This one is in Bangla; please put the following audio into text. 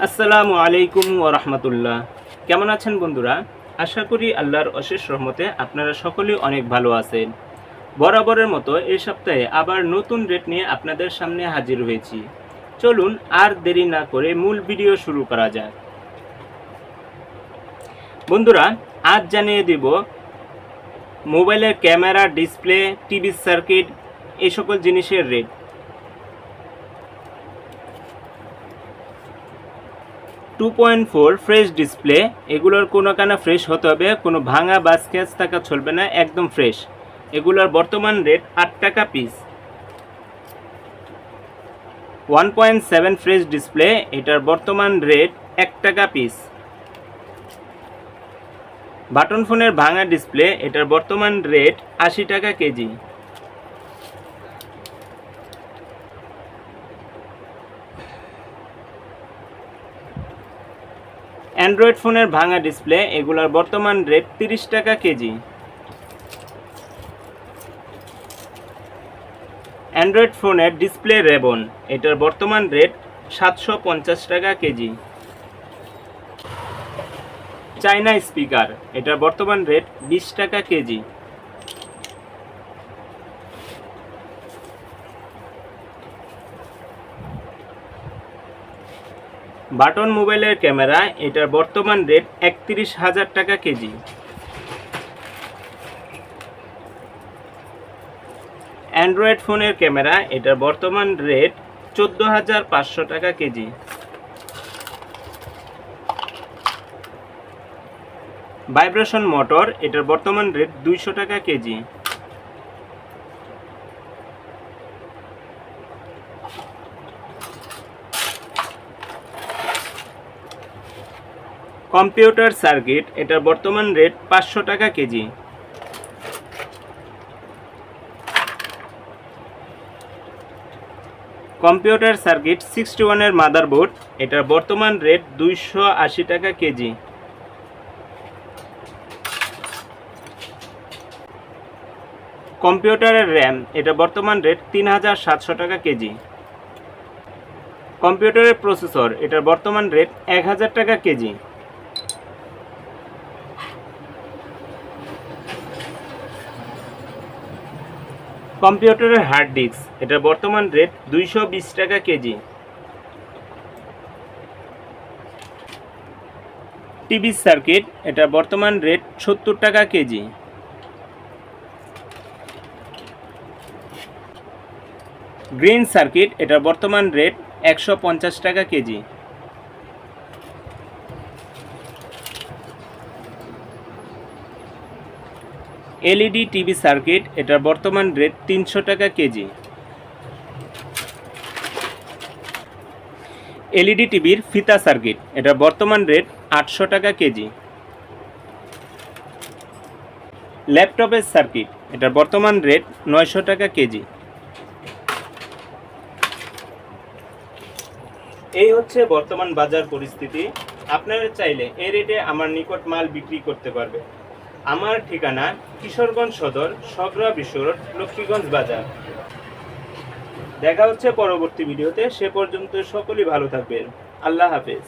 আসসালামু আলাইকুম ওয়া রাহমাতুল্লাহ। কেমন আছেন বন্ধুরা? আশা করি আল্লাহর অশেষ রহমতে আপনারা সকলেই অনেক ভালো আছেন। বরাবরের মতো এই সপ্তাহে আবার নতুন রেট নিয়ে আপনাদের সামনে হাজির হয়েছি। চলুন আর দেরি না করে মূল ভিডিও শুরু করা যাক। বন্ধুরা, আজ জানিয়ে দিব মোবাইলের ক্যামেরা, ডিসপ্লে, টিভি সার্কিট এই সকল জিনিসের রেট। 2.4 ফ্রেশ ডিসপ্লে, এগুলোর কোনো কানা ফ্রেশ হতে হবে, কোনো ভাঙা বা স্ক্র্যাচ থাকা চলবে না, একদম ফ্রেশ। এগুলোর বর্তমান রেট 8 টাকা পিস। 1.7 ফ্রেশ ডিসপ্লে, এটার বর্তমান রেট 1 টাকা পিস। বাটন ফোনের ভাঙা ডিসপ্লে, এটার বর্তমান রেট 80 টাকা কেজি। অ্যান্ড্রয়েড ফোনের ভাঙা ডিসপ্লে, এগুলোর বর্তমান রেট 30 টাকা কেজি। অ্যান্ড্রয়েড ফোনের ডিসপ্লে রেবন, এটার বর্তমান রেট 750 টাকা কেজি। চায়না স্পিকার, এটার বর্তমান রেট 20 টাকা কেজি। বাটন মোবাইলের ক্যামেরা, এটার বর্তমান রেট 31,000 টাকা কেজি। অ্যান্ড্রয়েড ফোনের ক্যামেরা, এটার বর্তমান রেট 14,500 টাকা কেজি। ভাইব্রেশন মোটর, এটার বর্তমান রেট 200 টাকা কেজি। কম্পিউটার সার্কিট, এটার বর্তমান রেট 500 টাকা কেজি। কম্পিউটার সার্কিট 61 এর মাদারবোর্ড, এটার বর্তমান রেট 280 টাকা কেজি। কম্পিউটারের র্যাম, এটা বর্তমান রেট 3,700 টাকা কেজি। কম্পিউটারের প্রসেসর, এটার বর্তমান রেট 1,000 টাকা কেজি। কম্পিউটারের হার্ড ডিস্ক, এটার বর্তমান রেট 220 টাকা কেজি। টিভি সার্কিট, এটার বর্তমান রেট 70 টাকা কেজি। গ্রিন সার্কিট, এটার বর্তমান রেট 150 টাকা কেজি। এলইডি টিভি সার্কিট, এটার বর্তমান রেট 300 টাকা কেজি। এলইডি টিভির ফিতা সার্কিট, এটার বর্তমান রেট 800 টাকা কেজি। ল্যাপটপের সার্কিট, এটার বর্তমান রেট 900 টাকা কেজি। এই হচ্ছে বর্তমান বাজার পরিস্থিতি। আপনারা চাইলে এই রেটে আমার নিকট মাল বিক্রি করতে পারবে। আমার ঠিকানা কিশোরগঞ্জ সদর, সগড়া বিশ্ব রোড, লক্ষ্মীগঞ্জ বাজার। দেখা হচ্ছে পরবর্তী ভিডিওতে। সে পর্যন্ত সকলেই ভালো থাকবেন। আল্লাহ হাফেজ।